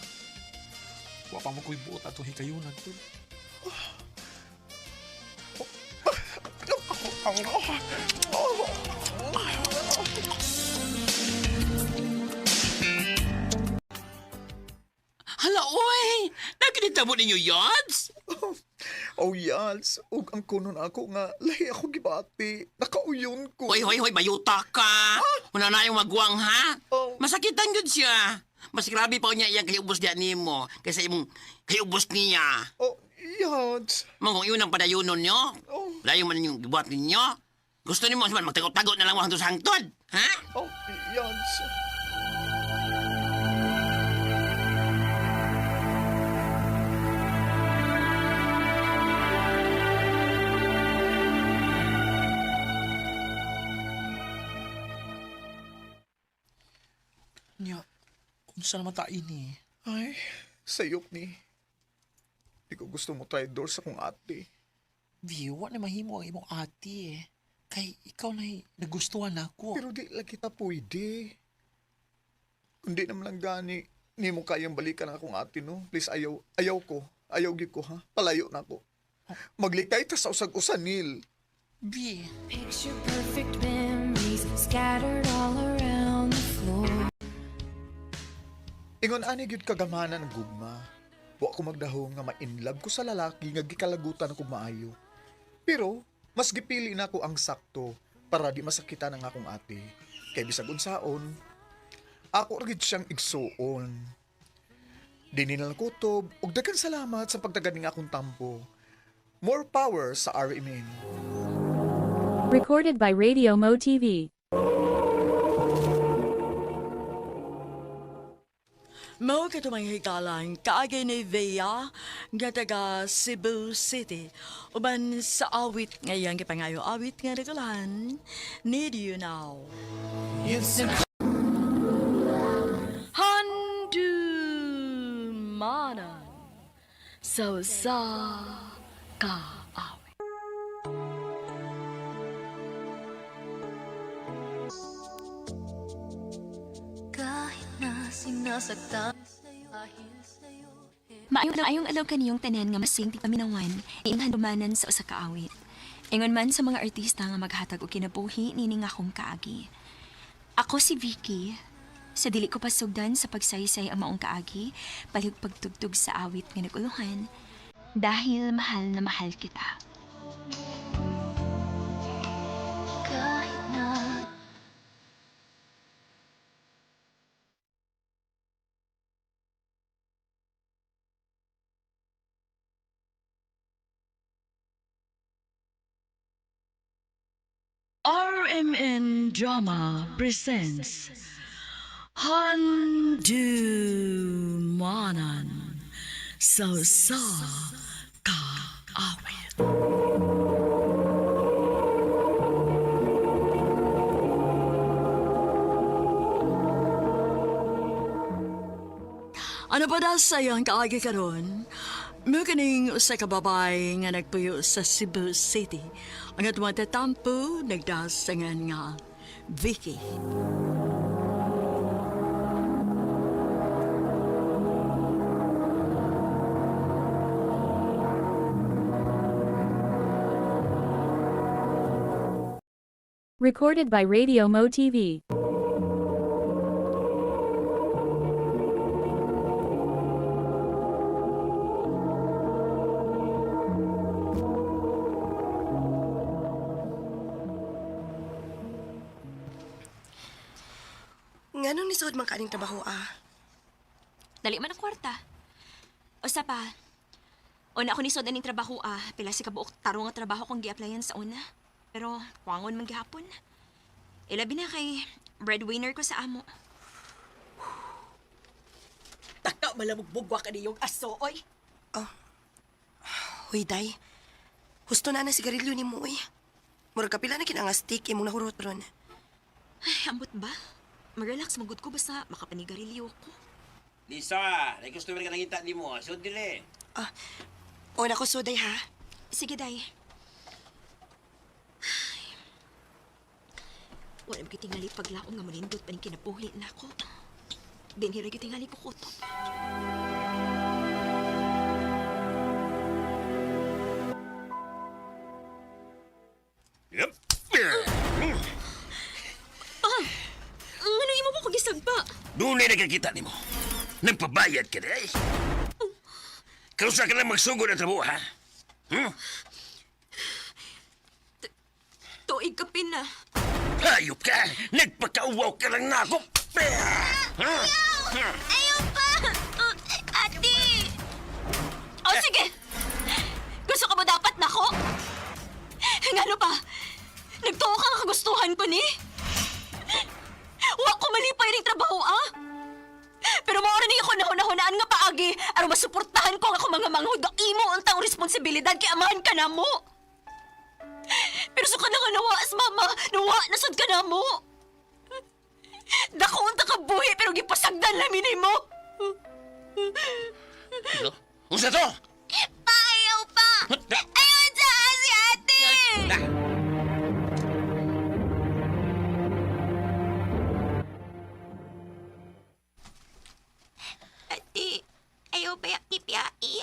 Wa pa mo ko'y buot ato hikayunan to. Hala, oy! Nakinitabo ninyo, Yods? Oh, Yals. Ug ang kunon ako nga, lahi ako gibati. Nakauyon ko. Hoy, bayuta ka. Muna na yung magwang, ha? Oh. Masakitan yun siya. Mas grabe pa niya iyang kayubos niya nimo kaysa imong kayubos niya. Oh, Yals. Mangong yun ang padayunon nyo. Oh. Layo man yung gibuhat ninyo. Gusto nimo man magtagot-tagot na lang wahang sa hangtod. Ha? Oh, Yals. Nya, unsa naman ta ini? Ay, sayop ni. Di ko gusto mo traitor sa kong ate. View, wa na mahimo ang imong ate eh. Kay ikaw na nagustuhan ako. Pero di lang kita pwede. Kundi naman lang gani, ni mo kayang balikan akong ate, no? Please, ayaw ko. Ayaw gi ko, ha? Palayo na ako. Maglikay ta sa usag-usan, Neil. B. Picture perfect memories scattered all around the floor. Ingon ani gyud kagamanan ng gugma. Wa ko magdahong nga ma-inlove ko sa lalaki nga gikalagutan ako maayo. Pero mas gipili na ako ang sakto para di masakitan ang akong ate. Kay bisag unsaon, ako ra gid siyang igsuon. Dini na lang kutob ug daghang salamat sa pagtagad ning akong tampo. More power sa RMN. Recorded by Radio Mo TV. Mao katumang hikalang kaagay ni Vea nga taga Cebu City. Uban sa awit ngayang kipangayo awit nga regulahan. Need you now. Handumanan sa ka awit. Kahit na sinasaktan sa'yo dahil sa'yo, Maayong alaw kaniyong tanan nga masing ti paminawan, iinghan dumanan sa usa ka awit. Ingon man sa mga artista nga maghatag og kinabuhi nining akong kaagi. Ako si Vicky. Sa dili ko pasugdan sa pagsaysay ang maong kaagi, palihog pagtugtog sa awit nga naguluhan, dahil mahal na mahal kita. Kahit na RMN Drama presents Handumanan sa ka awit. Ano ba da sayang kaagi karon? Mo kaning usa ka babay nga nagpuyo sa Cebu City. Ang atong tatampo nagdasangan nga Vicky. Recorded by Radio Mo TV. Nganong nisod man kaning trabaho Dali man ang kwarta. Usa pa, una ako ni sod aning trabaho pila si kabuok tarong nga trabaho kong gi-applyan sa una. Pero wangon man gihapon. Ilabi na kay breadwinner ko sa amo. Taka malamugbugwa ka niyong aso, oy. Huy, day. Husto na sigarilyo ni mo, Murag kapila na kinangastik, imong nahurot ron. Ay, ambot ba? Mag-relax, magod ko basta makapanigarilyo ko. Lisa, nag-customer ka nangita ni mo. So, dili. O na ko, suday, ha? Sige, day. Wala mo kitingali paglaom nga manindot pa ni kinabuhi na ako. Din hirag kitingali ko kuto. Yep. Ano imo mo ko gisagpa? Doon ay nakakita ni mo. Nagpabayad ka na eh. Karusa ka lang magsugod ang trabaho, ha? Tuig ka pina. Hayop ka! Nagpakauwaw ka lang na ako! Ayaw pa! Ate! O sige! Gusto ka ba dapat na ako? Ngano pa? Nagtuo ka nga kagustuhan ko ni? Wa ko malipay ring trabaho, Pero maura ni ako nahunahunaan nga paagi aron masuportahan ko ang ako mga manghod nga imo ang taong responsibilidad kay amahan ka na mo. Pero so ka na nga nawaas, mama. Nawa, nasad ka na mo. Dako unta ka buhi pero gipasagdan lamin ni mo. Ano? Unsa to? Ayaw pa! Ayaw sa si ate! Ate, ayaw ba yung ipiyai,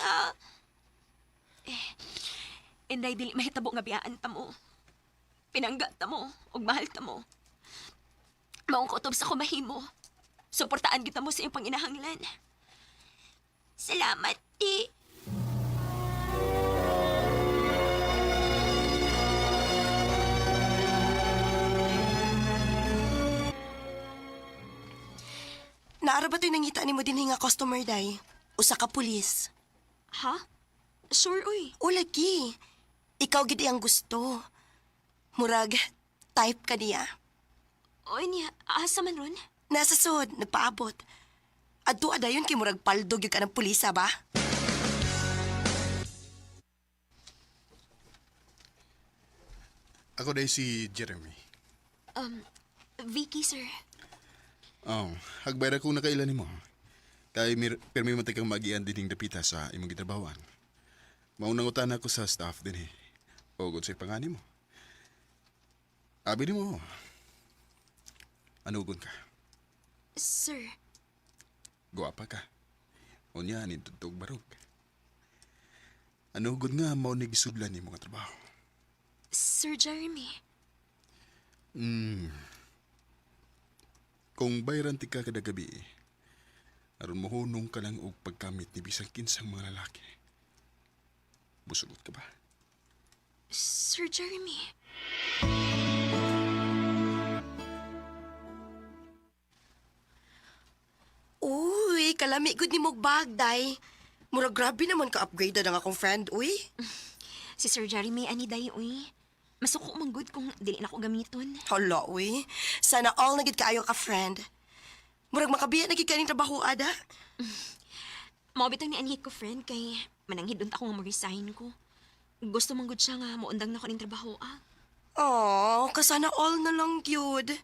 Inday, dili mahitabo nga biyaan ta mo. Pinangga ta mo, ug mahal ta mo. Maong kutob sa kumahimo. Suportaan kita mo sa iyong panginahanglan. Salamat, ti. Naara ba to'y nangita ni mo din nga customer, day? Usa ka pulis. Ha? Sure, uy. O, lagi. Ikaw gid ang gusto. Murag, type ka niya. Oy niya, asa man ron? Nasa sud, nagpaabot. Adto adayon kay murag paldog yung ka ng pulisa ba? Ako day si Jeremy. Vicky, sir. Hagbayra kung nakailan mo. Kay permi mo kang magian dining dapita sa imong gitrabawan. Maunang utan ako sa staff din Pagod sa pangani mo. Abi ni mo. Anugon ka? Sir. Guwapa ka. Unya, nintutog barog. Ano gud nga mao ni gisudlan ni mga trabaho? Sir Jeremy, Kung bayran ti ka kada gabi, aron mohunong ka lang og pagkamit ni bisang kinsang mga lalaki. Busugot ka ba? Sir Jeremy. Uy, kalami gud ni mog bagday. Mura grabe naman ka-upgrade ang akong friend, uy. Si Sir Jeremy, ani day, uy. Masuko man good kung dili na ko gamiton. Hala, uy. Sana all nagid kaayo ka, friend. Murag makabiya nagid kaning trabaho, ada. Mao bitang ni anhi ko, friend, kay mananghid unta ko nga mag-resign ko. Gusto man gud siya nga maundang na ko ning trabaho, ah. Oh, kasana all na lang gyud.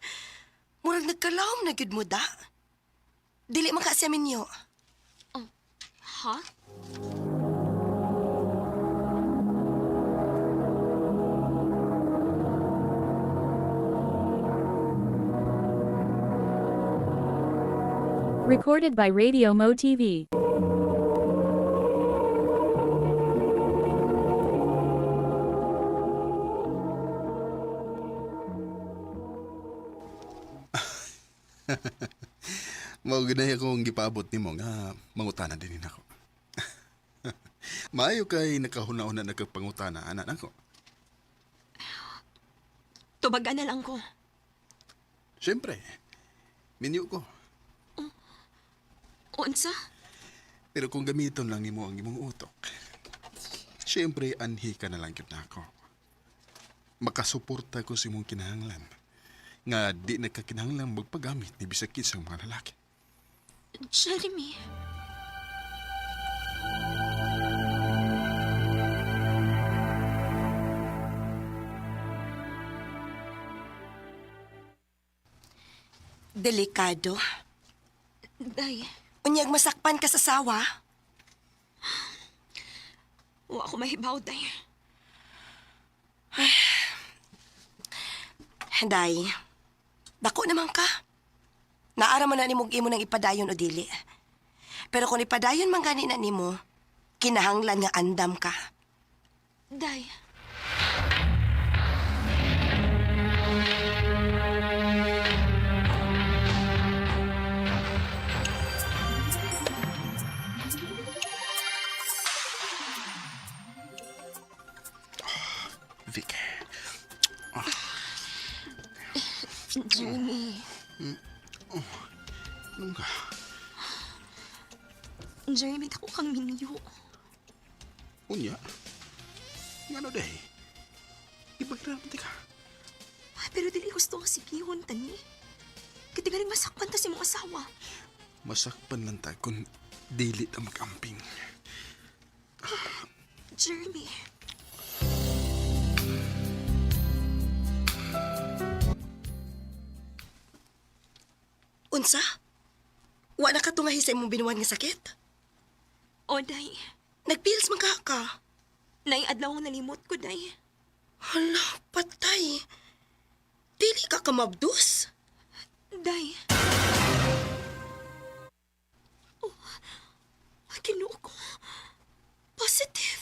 Murag nagkalawom na gyud mo da. Dili man ka siya minyo. Ha? Recorded by Radio Mo TV. Mao ginay akong gipaabot nimo nga mangutana din ako. Maayo kay nakahuna-una nagpangutana anak nako. Tubagan na lang ko. Siyempre, minyo ko. Unsa? Pero kung gamiton lang nimo ang imong utok, siyempre anhi ka na lang gyud nako. Makasuporta ko sa imong kinahanglan nga di nagkakinahanglan magpagamit ni bisag kinsang mga lalaki. Jeremy. Delikado. Day, Unyag masakpan ka sa sawa. wa ko mahibaw, day. Day, dako naman ka. Naara man na ni mong imo ng ipadayon o dili. Pero kung ipadayon man gani na nimo, kinahanglan nga andam ka. Day. Vic. Jeremy. Anong ka? Jeremy, dako kang minyo. Unya? Ngano day? Ipagramati ka. Pero dili gusto nga sigihon, tani. Katigaling masakpan ta si mong asawa. Masakpan lang tayo kung dili na mag-amping. Jeremy. Unsa? Wa na ka tungahi sa imong binuwan nga sakit? O, day. Nagpills man ka. Nay, adlaw nga nalimot ko, day. Hala, patay. Dili ka kamabdus? Day. Oh, kinuo ko. Positive.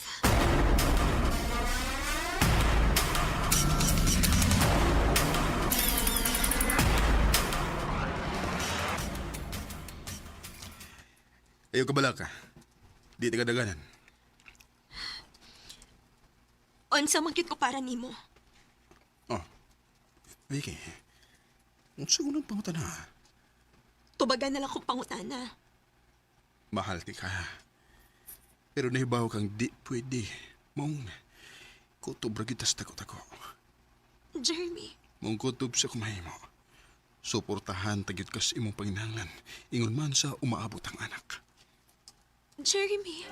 Ayaw ka bala ka. Di ka daganan. Unsa man gyud ko para nimo. Oh, Vicky. Ang unang pangutana. Tubagan na lang kong pangutana. Mahal ti ka. Pero nahibaw kang di pwede. Mong kutob ra gitas tako-tako. Jeremy. Mong kutob sa kumahimo. Suportahan tagyod kas imong panginahanglan. Ingon man sa umaabot ang anak. Jeremy.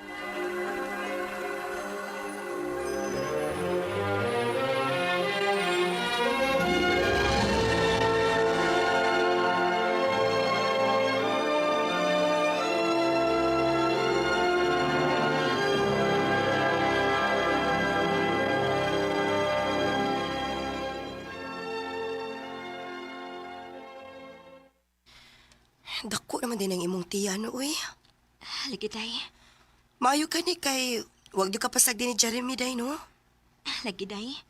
Dako naman din ang imong tiya, no, uy. Lagi, day. Maayo ka ni kay Huwag niyo kapasag din ni Jeremy, day, no? Lagi, day.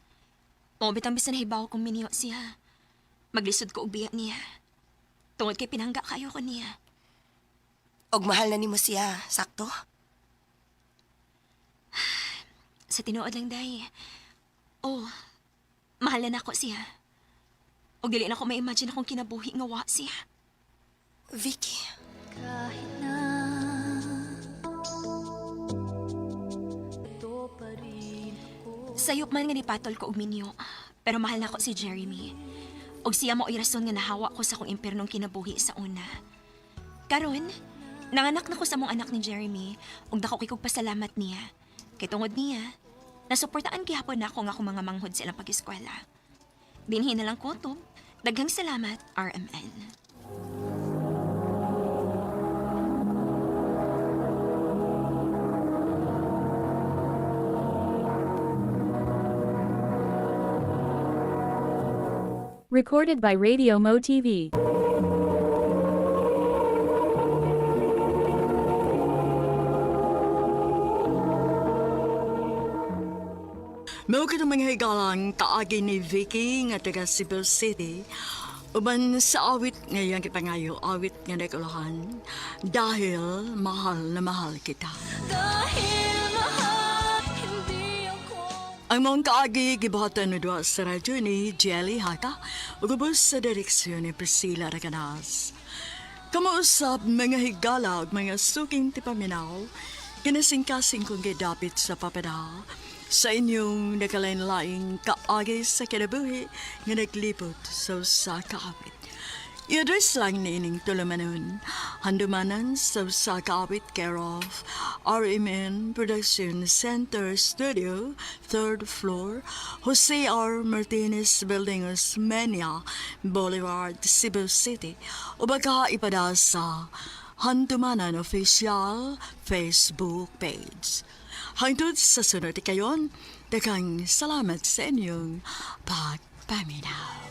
Mabit ang bisan nahibaw kong miniyo siya. Maglisod ko og biya niya. Tungod kay pinangga kayo ko niya. Og mahal na nimo siya, sakto? Sa tinuod lang, day. Oh, mahal na ako siya. Og dili na ko ma-imagine akong kinabuhi nga wa siya. Vicky. Sayop man nga ni patol ko og minyo, pero mahal na ako si Jeremy. Og siya mo rason nga nahawa ko sa kong impernong kinabuhi sa una. Karon, nanganak na ko sa mong anak ni Jeremy, og dako kay kog pasalamat niya. Kay tungod niya, nasuportaan gihapon na ako nga akong mga manghod sa ilang pag-eskwela. Binhi na lang ko to. Daghang salamat, RMN. Recorded by Radio Mo TV. Mao ka mga higalang kaagi ni Vicky nga taga Cebu City. Uban sa awit ngayang kipangayo, awit nga nagulahan. Dahil mahal na mahal kita. Ang mga kaagi gibuhatan na doon sa radyo ni Jelly Hata, ugubos sa direksyon ni Priscilla Raganas. Kamausap mga higala ug mga suking tipaminaw, kinasingkasing kong gidapit sa papadaw, sa inyong nakalain-laing kaagi sa kinabuhi nga naglipot sa kaawit. I-address lang ni ining tulumanon, handumanan sa kaawit care of RMN Production Center Studio, 3rd floor, Jose R. Martinez Building, Osmeña, Boulevard, Cebu City, o baka ipada sa Handumanan Official Facebook page. Hangtod sa sunod kayon, daghang salamat sa inyong pagpaminaw.